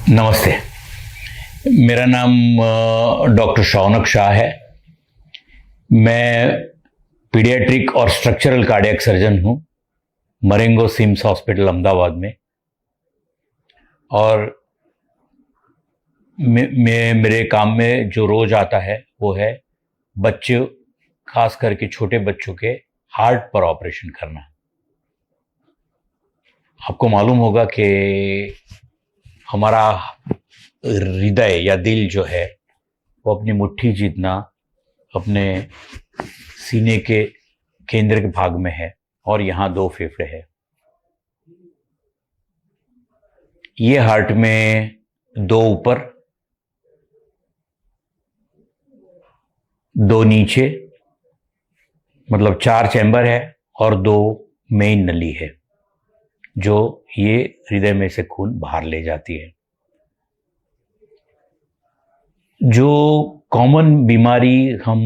नमस्ते। मेरा नाम डॉक्टर शौनक शाह है। मैं पीडियाट्रिक और स्ट्रक्चरल कार्डियक सर्जन हूँ मरेंगो सिम्स हॉस्पिटल अहमदाबाद में। और मेरे काम में जो रोज आता है वो है बच्चे, खास करके छोटे बच्चों के हार्ट पर ऑपरेशन करना। आपको मालूम होगा कि हमारा हृदय या दिल जो है वो अपनी मुट्ठी जितना अपने सीने के केंद्र के भाग में है और यहाँ दो फेफड़े हैं। ये हार्ट में दो ऊपर, दो नीचे, मतलब चार चैम्बर है और दो मेन नली है जो ये हृदय में से खून बाहर ले जाती है। जो कॉमन बीमारी हम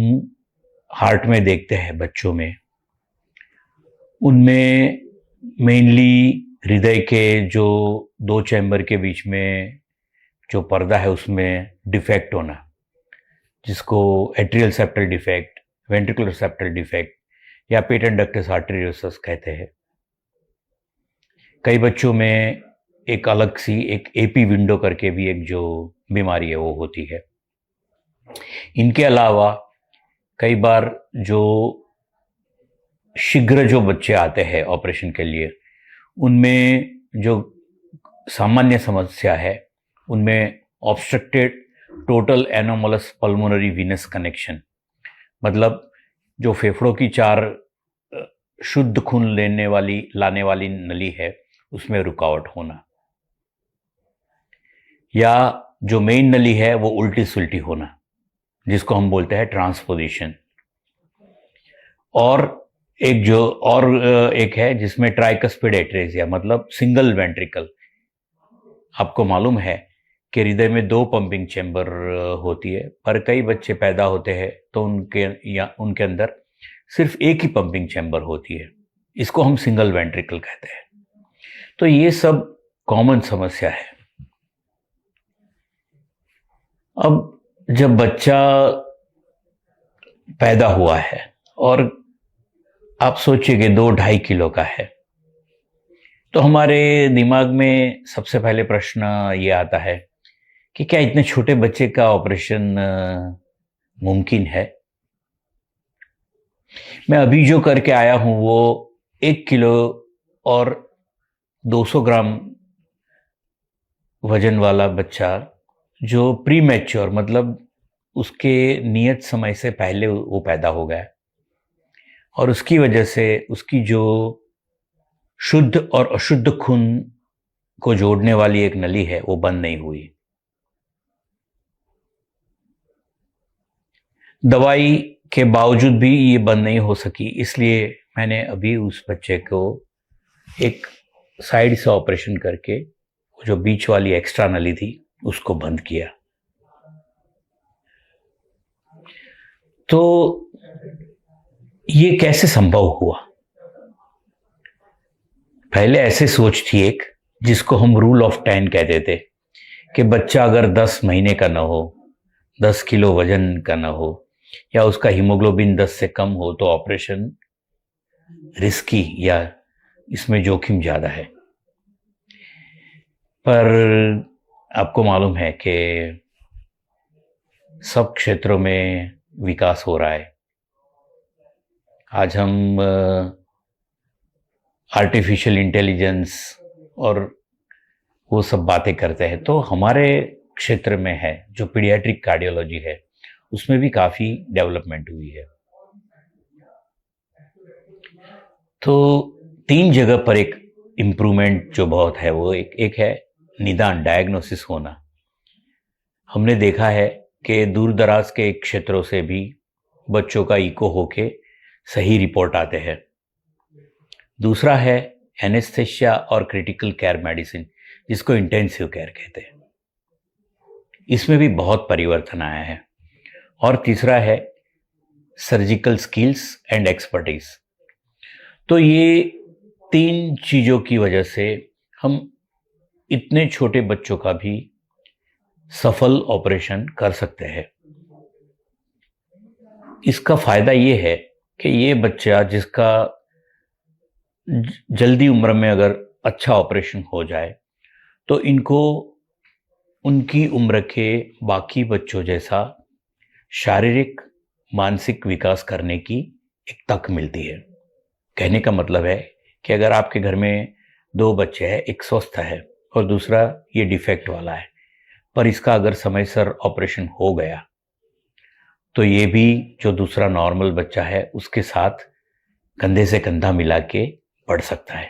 हार्ट में देखते हैं बच्चों में, उनमें मेनली हृदय के जो दो चैम्बर के बीच में जो पर्दा है उसमें डिफेक्ट होना, जिसको atrial septal defect, ventricular septal defect या पेटेंट डक्टस आर्टेरियोसस कहते हैं। कई बच्चों में एक अलग सी एक एपी विंडो करके भी एक जो बीमारी है वो होती है। इनके अलावा कई बार जो शीघ्र जो बच्चे आते हैं ऑपरेशन के लिए, उनमें जो सामान्य समस्या है उनमें obstructed total anomalous pulmonary Venus connection, मतलब जो फेफड़ों की चार शुद्ध खून लाने वाली नली है उसमें रुकावट होना, या जो मेन नली है वो उल्टी सुल्टी होना, जिसको हम बोलते हैं ट्रांसपोजिशन। और एक है जिसमें ट्राइकस्पिड एट्रेसिया, मतलब सिंगल वेंट्रिकल। आपको मालूम है कि हृदय में दो पंपिंग चैम्बर होती है, पर कई बच्चे पैदा होते हैं तो उनके अंदर सिर्फ एक ही पंपिंग चैम्बर होती है। इसको हम सिंगल वेंट्रिकल कहते हैं। तो ये सब कॉमन समस्या है। अब जब बच्चा पैदा हुआ है और आप सोचिए कि 2-2.5 किलो का है, तो हमारे दिमाग में सबसे पहले प्रश्न ये आता है कि क्या इतने छोटे बच्चे का ऑपरेशन मुमकिन है। मैं अभी जो करके आया हूं वो 1 किलो और 200 ग्राम वजन वाला बच्चा, जो प्री मैच्योर, मतलब उसके नियत समय से पहले वो पैदा हो गया और उसकी वजह से उसकी जो शुद्ध और अशुद्ध खून को जोड़ने वाली एक नली है वो बंद नहीं हुई। दवाई के बावजूद भी ये बंद नहीं हो सकी, इसलिए मैंने अभी उस बच्चे को एक साइड से ऑपरेशन करके जो बीच वाली एक्स्ट्रा नली थी उसको बंद किया। तो ये कैसे संभव हुआ? पहले ऐसे सोच थी एक, जिसको हम रूल ऑफ 10 कहते थे, कि बच्चा अगर 10 महीने का ना हो, 10 किलो वजन का ना हो, या उसका हीमोग्लोबिन 10 से कम हो तो ऑपरेशन रिस्की या इसमें जोखिम ज्यादा है। पर आपको मालूम है कि सब क्षेत्रों में विकास हो रहा है। आज हम आर्टिफिशियल इंटेलिजेंस और वो सब बातें करते हैं, तो हमारे क्षेत्र में है जो पीडियाट्रिक कार्डियोलॉजी है उसमें भी काफी डेवलपमेंट हुई है। तो 3 जगह पर एक इम्प्रूवमेंट जो बहुत है वो एक है निदान, डायग्नोसिस होना। हमने देखा है कि दूर दराज के क्षेत्रों से भी बच्चों का इको होके सही रिपोर्ट आते हैं। दूसरा है एनेस्थेसिया और क्रिटिकल केयर मेडिसिन, जिसको इंटेंसिव केयर कहते हैं। इसमें भी बहुत परिवर्तन आया है। और तीसरा है सर्जिकल स्किल्स एंड एक्सपर्टीज। तो ये 3 चीजों की वजह से हम इतने छोटे बच्चों का भी सफल ऑपरेशन कर सकते हैं। इसका फायदा ये है कि ये बच्चा जिसका जल्दी उम्र में अगर अच्छा ऑपरेशन हो जाए तो इनको उनकी उम्र के बाकी बच्चों जैसा शारीरिक मानसिक विकास करने की एक तक मिलती है। कहने का मतलब है कि अगर आपके घर में दो बच्चे हैं, एक स्वस्थ है और दूसरा ये डिफेक्ट वाला है, पर इसका अगर समयसर ऑपरेशन हो गया तो ये भी जो दूसरा नॉर्मल बच्चा है उसके साथ कंधे से कंधा मिला के बढ़ सकता है।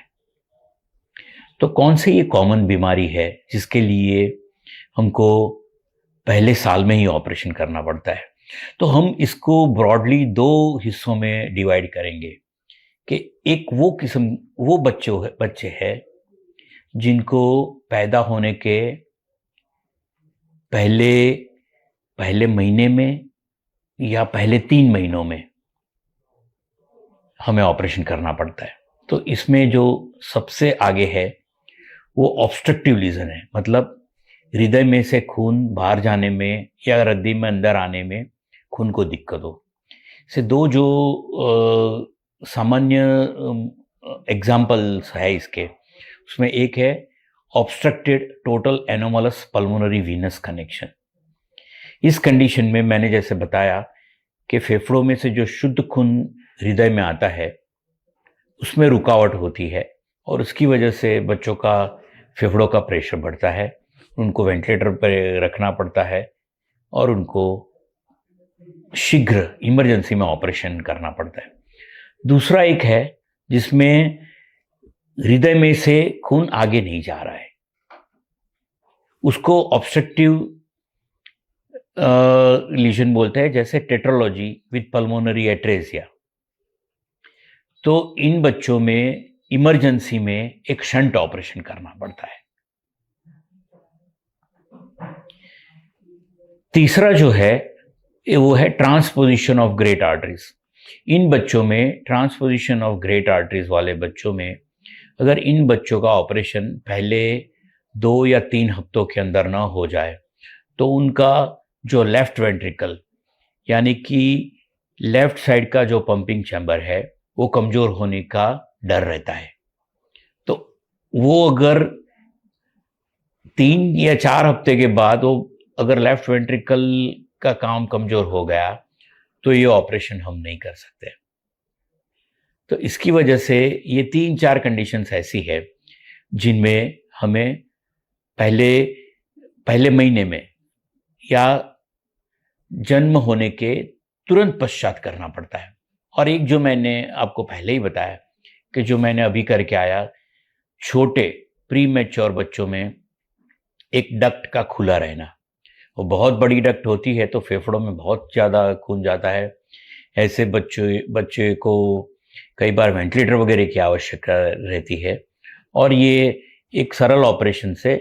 तो कौन सी ये कॉमन बीमारी है जिसके लिए हमको पहले साल में ही ऑपरेशन करना पड़ता है? तो हम इसको ब्रॉडली दो हिस्सों में डिवाइड करेंगे कि एक वो बच्चे हैं जिनको पैदा होने के पहले महीने में या पहले 3 महीनों में हमें ऑपरेशन करना पड़ता है। तो इसमें जो सबसे आगे है वो ऑब्स्ट्रक्टिव लीजन है, मतलब हृदय में से खून बाहर जाने में या रद्दी में अंदर आने में खून को दिक्कत हो। से दो जो सामान्य एग्जाम्पल्स है इसके, उसमें एक है obstructed total anomalous pulmonary Venus connection. इस कंडीशन में मैंने जैसे बताया कि फेफड़ों में से जो शुद्ध खून हृदय में आता है उसमें रुकावट होती है और उसकी वजह से बच्चों का फेफड़ों का प्रेशर बढ़ता है, उनको वेंटिलेटर पर रखना पड़ता है और उनको शीघ्र इमरजेंसी में ऑपरेशन करना पड़ता है। दूसरा एक है जिसमें हृदय में से खून आगे नहीं जा रहा है, उसको ऑब्स्ट्रक्टिव लीजन बोलते हैं, जैसे टेट्रोलॉजी विद पल्मोनरी एट्रेसिया। तो इन बच्चों में इमरजेंसी में एक शंट ऑपरेशन करना पड़ता है। तीसरा जो है वो है ट्रांसपोजिशन ऑफ ग्रेट आर्टरीज। इन बच्चों में ट्रांसपोजिशन ऑफ ग्रेट आर्टरीज वाले बच्चों में अगर इन बच्चों का ऑपरेशन पहले 2 या 3 हफ्तों के अंदर ना हो जाए तो उनका जो लेफ्ट वेंट्रिकल यानी कि लेफ्ट साइड का जो पंपिंग चैम्बर है वो कमजोर होने का डर रहता है। तो वो अगर 3 या 4 हफ्ते के बाद वो अगर लेफ्ट वेंट्रिकल का काम कमजोर हो गया तो ये ऑपरेशन हम नहीं कर सकते। तो इसकी वजह से ये 3-4 कंडीशंस ऐसी है जिनमें हमें पहले महीने में या जन्म होने के तुरंत पश्चात करना पड़ता है। और एक जो मैंने आपको पहले ही बताया कि जो मैंने अभी करके आया, छोटे प्री मैच्योर बच्चों में एक डक्ट का खुला रहना, वो बहुत बड़ी डक्ट होती है तो फेफड़ों में बहुत ज़्यादा खून जाता है। ऐसे बच्चे को कई बार वेंटिलेटर वगैरह की आवश्यकता रहती है और ये एक सरल ऑपरेशन से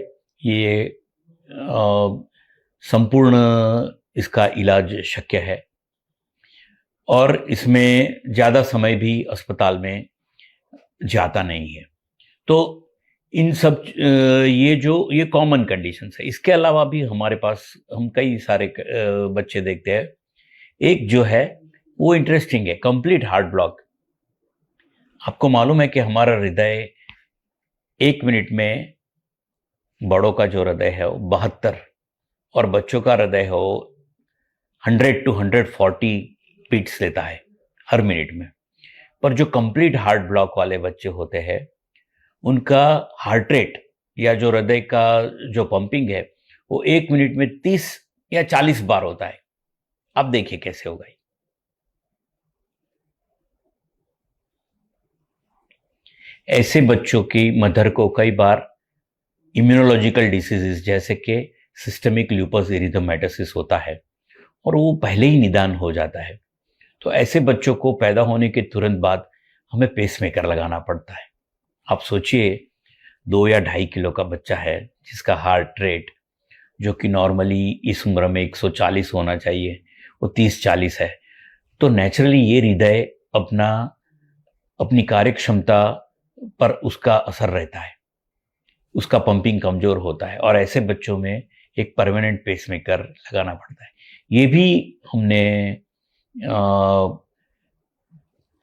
ये संपूर्ण इसका इलाज शक्य है और इसमें ज़्यादा समय भी अस्पताल में जाता नहीं है। तो इन सब ये कॉमन कंडीशंस है। इसके अलावा भी हमारे पास हम कई सारे बच्चे देखते हैं। एक जो है वो इंटरेस्टिंग है, कंप्लीट हार्ट ब्लॉक। आपको मालूम है कि हमारा हृदय 1 मिनट में, बड़ों का जो हृदय है वो 72 और बच्चों का हृदय है वो 100 to 140 बीट्स लेता है हर मिनट में। पर जो कंप्लीट हार्ट ब्लॉक वाले बच्चे होते हैं उनका हार्ट रेट या जो हृदय का जो पंपिंग है वो 1 मिनट में 30 या 40 बार होता है। अब देखिए कैसे होगा। ऐसे बच्चों की मदर को कई बार इम्यूनोलॉजिकल डिसीजेस जैसे कि सिस्टमिक ल्यूपस एरिथेमेटोसिस होता है और वो पहले ही निदान हो जाता है। तो ऐसे बच्चों को पैदा होने के तुरंत बाद हमें पेसमेकर लगाना पड़ता है। आप सोचिए 2 या 2.5 किलो का बच्चा है जिसका हार्ट रेट जो कि नॉर्मली इस उम्र में 140 होना चाहिए वो 30-40 है। तो नेचुरली ये हृदय अपनी कार्य क्षमता पर उसका असर रहता है, उसका पंपिंग कमजोर होता है और ऐसे बच्चों में एक परमानेंट पेसमेकर लगाना पड़ता है। ये भी हमने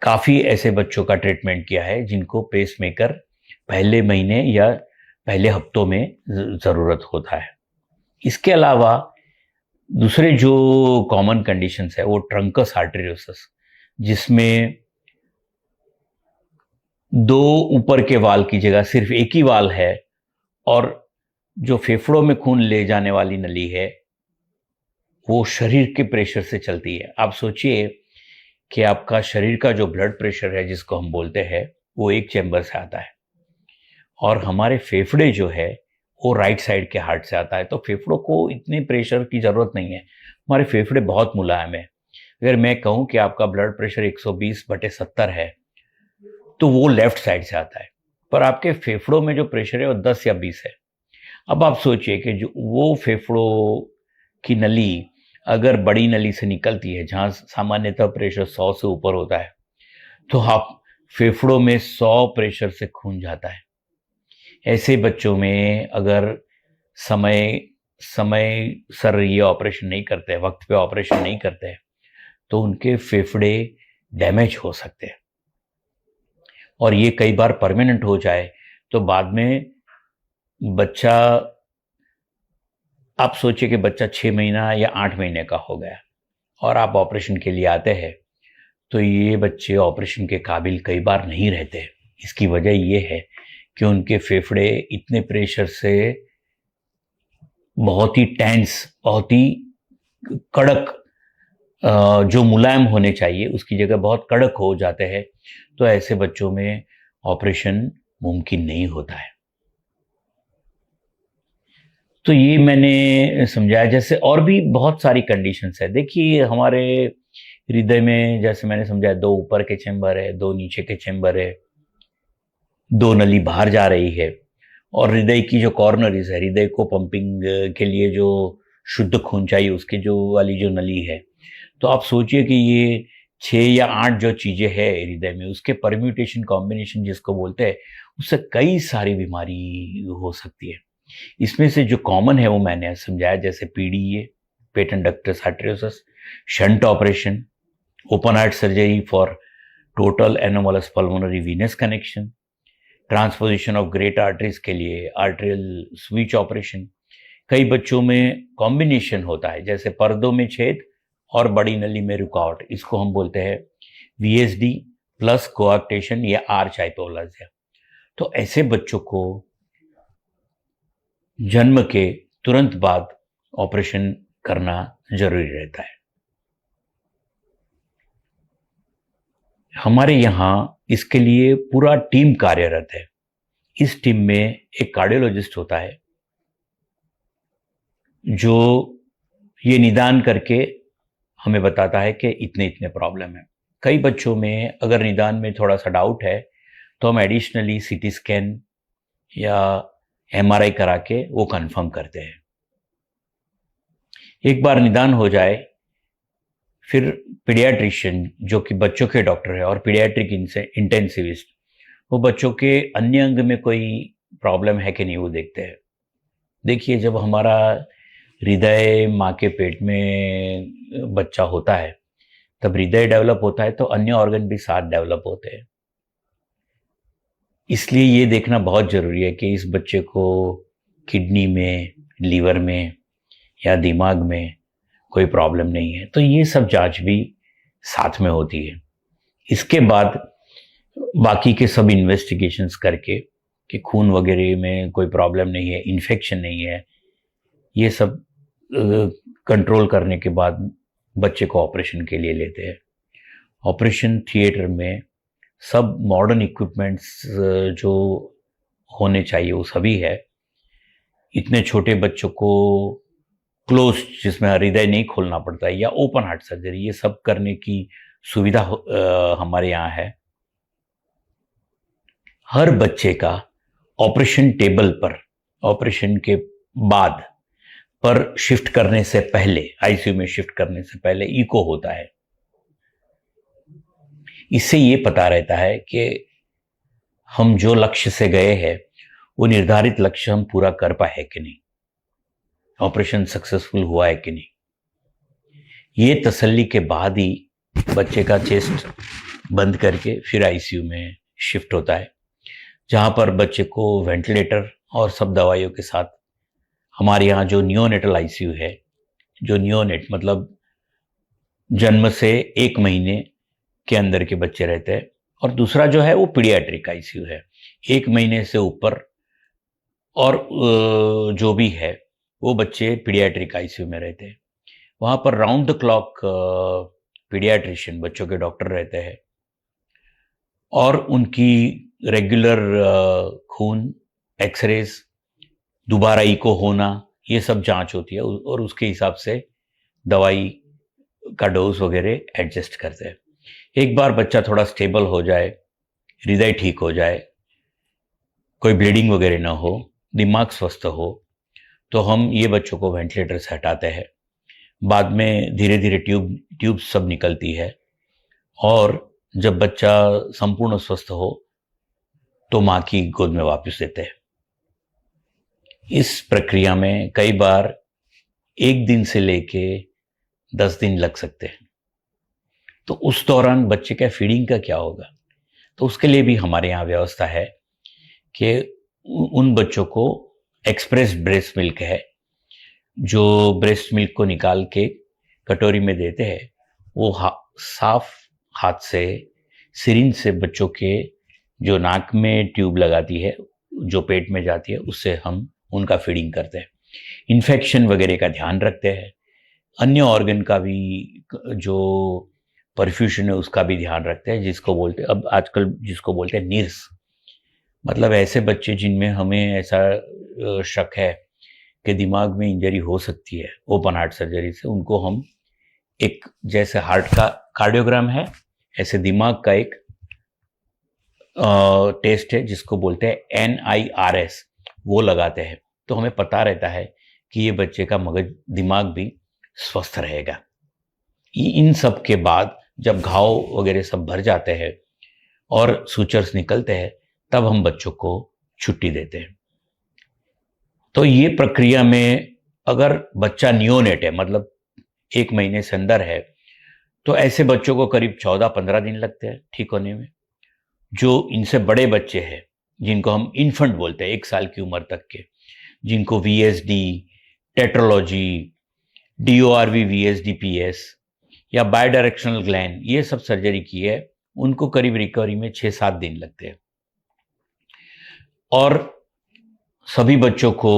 काफ़ी ऐसे बच्चों का ट्रीटमेंट किया है जिनको पेसमेकर पहले महीने या पहले हफ्तों में ज़रूरत होता है। इसके अलावा दूसरे जो कॉमन कंडीशंस है वो ट्रंकस आर्टेरियोसिस, जिसमें दो ऊपर के वाल की जगह सिर्फ एक ही वाल है और जो फेफड़ों में खून ले जाने वाली नली है वो शरीर के प्रेशर से चलती है। आप सोचिए कि आपका शरीर का जो ब्लड प्रेशर है जिसको हम बोलते हैं वो एक चैम्बर से आता है और हमारे फेफड़े जो है वो राइट साइड के हार्ट से आता है। तो फेफड़ों को इतने प्रेशर की जरूरत नहीं है, हमारे फेफड़े बहुत मुलायम है। अगर मैं कहूं कि आपका ब्लड प्रेशर 120/70 है तो वो लेफ्ट साइड से आता है, पर आपके फेफड़ों में जो प्रेशर है वो 10 या 20 है। अब आप सोचिए कि जो वो फेफड़ों की नली अगर बड़ी नली से निकलती है जहां सामान्यतः प्रेशर 100 से ऊपर होता है, तो आप फेफड़ों में 100 प्रेशर से खून जाता है। ऐसे बच्चों में अगर समय समय सर ये ऑपरेशन नहीं करते, वक्त पे ऑपरेशन नहीं करते, तो उनके फेफड़े डैमेज हो सकते हैं और ये कई बार परमानेंट हो जाए तो बाद में बच्चा, आप सोचिए कि बच्चा 6 महीना या 8 महीने का हो गया और आप ऑपरेशन के लिए आते हैं, तो ये बच्चे ऑपरेशन के काबिल कई बार नहीं रहते। इसकी वजह ये है कि उनके फेफड़े इतने प्रेशर से बहुत ही टेंस, बहुत ही कड़क, जो मुलायम होने चाहिए उसकी जगह बहुत कड़क हो जाते हैं। तो ऐसे बच्चों में ऑपरेशन मुमकिन नहीं होता है। तो ये मैंने समझाया। जैसे और भी बहुत सारी कंडीशंस है। देखिए हमारे हृदय में जैसे मैंने समझाया 2 ऊपर के चेंबर है, 2 नीचे के चेंबर है, 2 नली बाहर जा रही है और हृदय की जो कॉर्नरीज है, हृदय को पंपिंग के लिए जो शुद्ध खून चाहिए उसकी जो वाली जो नली है, तो आप सोचिए कि ये 6 या 8 जो चीजें हैं हृदय में, उसके परम्यूटेशन कॉम्बिनेशन जिसको बोलते हैं, उससे कई सारी बीमारी हो सकती है। इसमें से जो कॉमन है वो मैंने समझाया, जैसे PDA, patent ductus arteriosus, shunt operation, open heart surgery for total anomalous pulmonary Venus connection, transposition of great arteries के लिए आर्टेरियल स्विच ऑपरेशन। कई बच्चों में कॉम्बिनेशन होता है, जैसे पर्दों में छेद और बड़ी नली में रुकावट, इसको हम बोलते हैं वीएसडी प्लस कोआक्टेशन या आर्च हाइपोप्लासिया। तो ऐसे बच्चों को जन्म के तुरंत बाद ऑपरेशन करना जरूरी रहता है। हमारे यहाँ इसके लिए पूरा टीम कार्यरत है। इस टीम में एक कार्डियोलॉजिस्ट होता है जो ये निदान करके हमें बताता है कि इतने इतने प्रॉब्लम है। कई बच्चों में अगर निदान में थोड़ा सा डाउट है तो हम एडिशनली सीटी स्कैन या एमआरआई करा के वो कंफर्म करते हैं। एक बार निदान हो जाए फिर पीडियाट्रिशियन जो कि बच्चों के डॉक्टर है और पीडियाट्रिक इंटेंसिविस्ट, वो बच्चों के अन्य अंग में कोई प्रॉब्लम है कि नहीं वो देखते हैं। देखिए जब हमारा हृदय माँ के पेट में बच्चा होता है तब हृदय डेवलप होता है तो अन्य ऑर्गन भी साथ डेवलप होते हैं। इसलिए ये देखना बहुत जरूरी है कि इस बच्चे को किडनी में, लीवर में या दिमाग में कोई प्रॉब्लम नहीं है। तो ये सब जांच भी साथ में होती है। इसके बाद बाकी के सब इन्वेस्टिगेशंस करके कि खून वगैरह में कोई प्रॉब्लम नहीं है, इन्फेक्शन नहीं है, ये सब कंट्रोल करने के बाद बच्चे को ऑपरेशन के लिए लेते हैं। ऑपरेशन थिएटर में सब मॉडर्न इक्विपमेंट्स जो होने चाहिए वो सभी है। इतने छोटे बच्चों को क्लोज, जिसमें हृदय नहीं खोलना पड़ता है, या ओपन हार्ट सर्जरी, ये सब करने की सुविधा हमारे यहाँ है। हर बच्चे का ऑपरेशन टेबल पर ऑपरेशन के बाद पर शिफ्ट करने से पहले, आईसीयू में शिफ्ट करने से पहले इको होता है। इससे ये पता रहता है कि हम जो लक्ष्य से गए हैं वो निर्धारित लक्ष्य हम पूरा कर पाए कि नहीं। ऑपरेशन सक्सेसफुल हुआ है कि नहीं। ये तसल्ली के बाद ही बच्चे का चेस्ट बंद करके फिर आईसीयू में शिफ्ट होता है, जहां पर बच्चे को वेंटिलेटर और सब दवाइयों के साथ, हमारे यहाँ जो नियोनेटल आईसीयू है, जो नियोनेट मतलब जन्म से 1 महीने के अंदर के बच्चे रहते हैं, और दूसरा जो है वो पीडियाट्रिक आईसीयू है, 1 महीने से ऊपर और जो भी है वो बच्चे पीडियाट्रिक आईसीयू में रहते हैं। वहाँ पर राउंड द क्लॉक पीडियाट्रिशियन, बच्चों के डॉक्टर रहते हैं, और उनकी रेगुलर खून, एक्सरेज, दोबारा इको होना, ये सब जांच होती है, और उसके हिसाब से दवाई का डोज वगैरह एडजस्ट करते हैं। एक बार बच्चा थोड़ा स्टेबल हो जाए, हृदय ठीक हो जाए, कोई ब्लीडिंग वगैरह ना हो, दिमाग स्वस्थ हो, तो हम ये बच्चों को वेंटिलेटर से हटाते हैं। बाद में धीरे धीरे ट्यूब सब निकलती है, और जब बच्चा संपूर्ण स्वस्थ हो तो माँ की गोद में वापस देते हैं। इस प्रक्रिया में कई बार 1 दिन से लेके 10 दिन लग सकते हैं। तो उस दौरान बच्चे का फीडिंग का क्या होगा, तो उसके लिए भी हमारे यहाँ व्यवस्था है कि उन बच्चों को एक्सप्रेस ब्रेस्ट मिल्क है, जो ब्रेस्ट मिल्क को निकाल के कटोरी में देते हैं, वो साफ हाथ से सिरिंज से बच्चों के जो नाक में ट्यूब लगाती है, जो पेट में जाती है, उससे हम उनका फीडिंग करते हैं। इन्फेक्शन वगैरह का ध्यान रखते हैं, अन्य ऑर्गन का भी जो परफ्यूशन है उसका भी ध्यान रखते हैं, जिसको बोलते हैं अब आजकल जिसको बोलते हैं नीर्स, मतलब ऐसे बच्चे जिनमें हमें ऐसा शक है कि दिमाग में इंजरी हो सकती है ओपन हार्ट सर्जरी से, उनको हम एक, जैसे हार्ट का कार्डियोग्राम है, ऐसे दिमाग का एक टेस्ट है जिसको बोलते हैं NIRS, वो लगाते हैं। तो हमें पता रहता है कि ये बच्चे का मगज दिमाग भी स्वस्थ रहेगा। इन सब के बाद जब घाव वगैरह सब भर जाते हैं और सूचर्स निकलते हैं, तब हम बच्चों को छुट्टी देते हैं। तो ये प्रक्रिया में अगर बच्चा नियोनेट है, मतलब 1 महीने से अंदर है, तो ऐसे बच्चों को करीब 14-15 दिन लगते हैं ठीक होने में। जो इनसे बड़े बच्चे हैं, जिनको हम इन्फेंट बोलते हैं, 1 साल की उम्र तक के, जिनको VSD, टेट्रोलॉजी, DORV, VSDPS या बायडायरेक्शनल ग्लैंड, ये सब सर्जरी की है, उनको करीब रिकवरी में 6-7 दिन लगते हैं। और सभी बच्चों को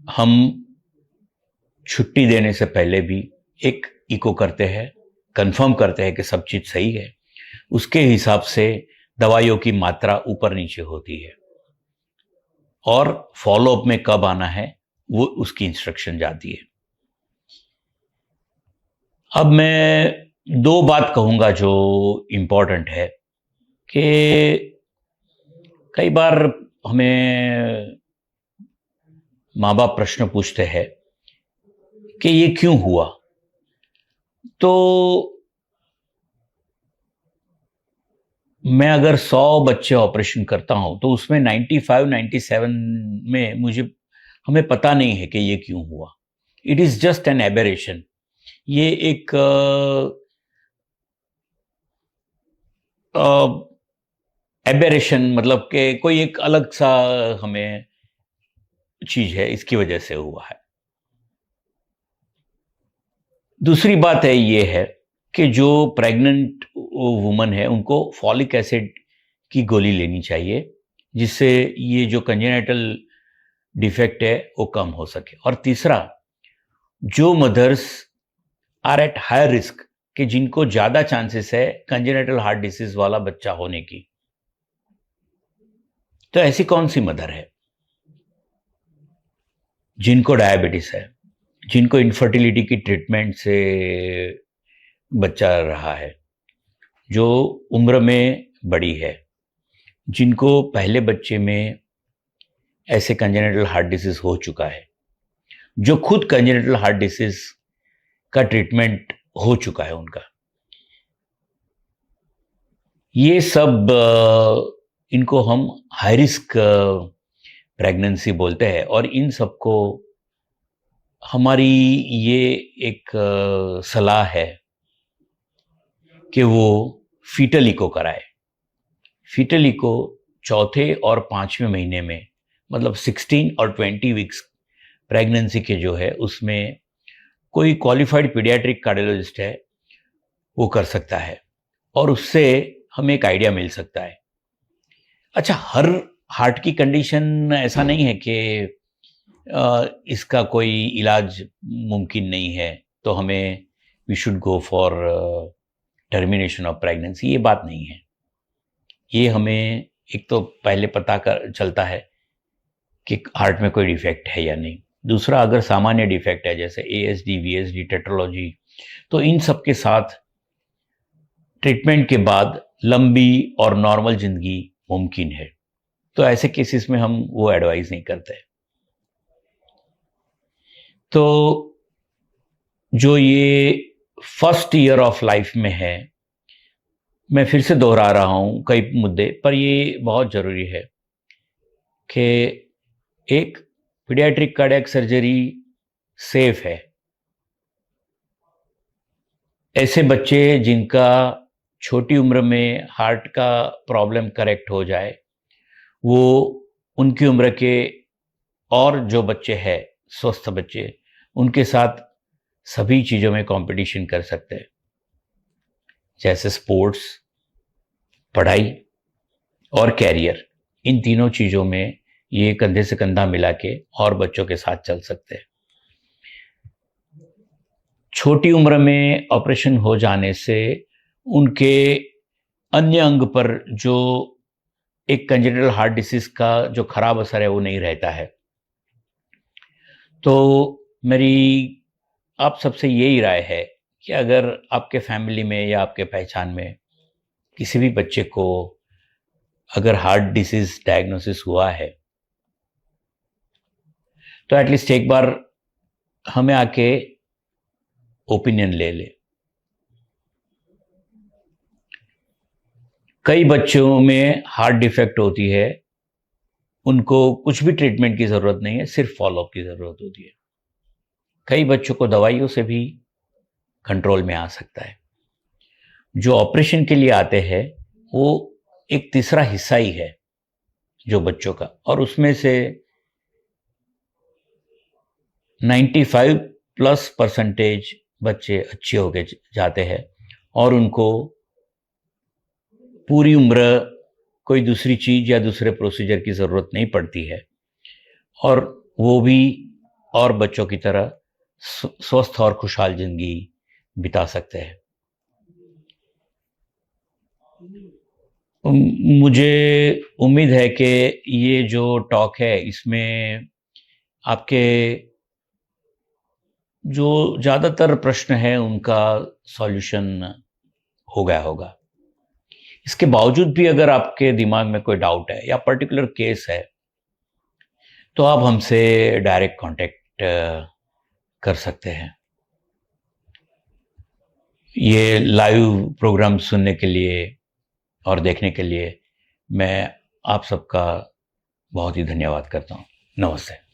हम छुट्टी देने से पहले भी एक इको करते हैं, कंफर्म करते हैं कि सब चीज सही है। उसके हिसाब से दवाइयों की मात्रा ऊपर नीचे होती है, और फॉलोअप में कब आना है वो उसकी इंस्ट्रक्शन जाती है। अब मैं 2 बात कहूंगा जो इंपॉर्टेंट है, कि कई बार हमें माँ बाप प्रश्न पूछते हैं कि ये क्यों हुआ। तो मैं अगर 100 बच्चे ऑपरेशन करता हूं तो उसमें 95-97 में हमें पता नहीं है कि ये क्यों हुआ। It is just an aberration. ये एक एबेरेशन मतलब कि कोई एक अलग सा हमें चीज है, इसकी वजह से हुआ है। दूसरी बात है ये है कि जो प्रेग्नेंट वुमन है उनको फॉलिक एसिड की गोली लेनी चाहिए, जिससे ये जो कंजेनिटल डिफेक्ट है वो कम हो सके। और तीसरा, जो mothers are at high risk, कि जिनको ज्यादा चांसेस है कंजेनिटल हार्ट डिसीज वाला बच्चा होने की, तो ऐसी कौन सी मदर है जिनको डायबिटीज है, जिनको इनफर्टिलिटी की ट्रीटमेंट से बच्चा रहा है, जो उम्र में बड़ी है, जिनको पहले बच्चे में ऐसे कंजेनिटल हार्ट डिसीज हो चुका है, जो खुद कंजेनिटल हार्ट डिसीज का ट्रीटमेंट हो चुका है उनका, ये सब इनको हम हाई रिस्क प्रेगनेंसी बोलते हैं। और इन सबको हमारी ये एक सलाह है कि वो फीटल इको कराए। फीटल इको चौथे और 5वें महीने में, मतलब 16 और 20 वीक्स प्रेगनेंसी के जो है, उसमें कोई क्वालिफाइड पीडियाट्रिक कार्डियोलॉजिस्ट है वो कर सकता है, और उससे हमें एक आइडिया मिल सकता है। अच्छा, हर हार्ट की कंडीशन ऐसा नहीं है कि इसका कोई इलाज मुमकिन नहीं है तो हमें we should go for termination of pregnancy, ये बात नहीं है। ये हमें एक तो पहले पता कर चलता है कि हार्ट में कोई डिफेक्ट है या नहीं। दूसरा, अगर सामान्य डिफेक्ट है जैसे ASD, VSD, टेट्रोलॉजी, तो इन सब के साथ ट्रीटमेंट के बाद लंबी और नॉर्मल जिंदगी मुमकिन है। तो ऐसे केसेस में हम वो एडवाइस नहीं करते। तो जो ये फर्स्ट ईयर ऑफ लाइफ में है, मैं फिर से दोहरा रहा हूं कई मुद्दे पर, ये बहुत जरूरी है कि एक पीडियाट्रिक कार्डियक सर्जरी सेफ है। ऐसे बच्चे जिनका छोटी उम्र में हार्ट का प्रॉब्लम करेक्ट हो जाए, वो उनकी उम्र के और जो बच्चे हैं स्वस्थ बच्चे, उनके साथ सभी चीज़ों में कंपटीशन कर सकते हैं, जैसे स्पोर्ट्स, पढ़ाई और कैरियर। इन तीनों चीज़ों में ये कंधे से कंधा मिला के और बच्चों के साथ चल सकते हैं। छोटी उम्र में ऑपरेशन हो जाने से उनके अन्य अंग पर जो एक कंजेनिटल हार्ट डिसीज का जो खराब असर है वो नहीं रहता है। तो मेरी आप सबसे यही राय है कि अगर आपके फैमिली में या आपके पहचान में किसी भी बच्चे को अगर हार्ट डिसीज डायग्नोसिस हुआ है, तो एटलीस्ट एक बार हमें आके ओपिनियन ले ले। कई बच्चों में हार्ट डिफेक्ट होती है, उनको कुछ भी ट्रीटमेंट की जरूरत नहीं है, सिर्फ फॉलोअप की जरूरत होती है। कई बच्चों को दवाइयों से भी कंट्रोल में आ सकता है। जो ऑपरेशन के लिए आते हैं वो एक तीसरा हिस्सा ही है जो बच्चों का, और उसमें से 95+% बच्चे अच्छे होके जाते हैं और उनको पूरी उम्र कोई दूसरी चीज या दूसरे प्रोसीजर की जरूरत नहीं पड़ती है, और वो भी और बच्चों की तरह स्वस्थ और खुशहाल जिंदगी बिता सकते हैं। मुझे उम्मीद है कि ये जो टॉक है इसमें आपके जो ज़्यादातर प्रश्न है उनका सॉल्यूशन हो गया होगा। इसके बावजूद भी अगर आपके दिमाग में कोई डाउट है या पर्टिकुलर केस है, तो आप हमसे डायरेक्ट कांटेक्ट कर सकते हैं। ये लाइव प्रोग्राम सुनने के लिए और देखने के लिए मैं आप सबका बहुत ही धन्यवाद करता हूँ। नमस्ते।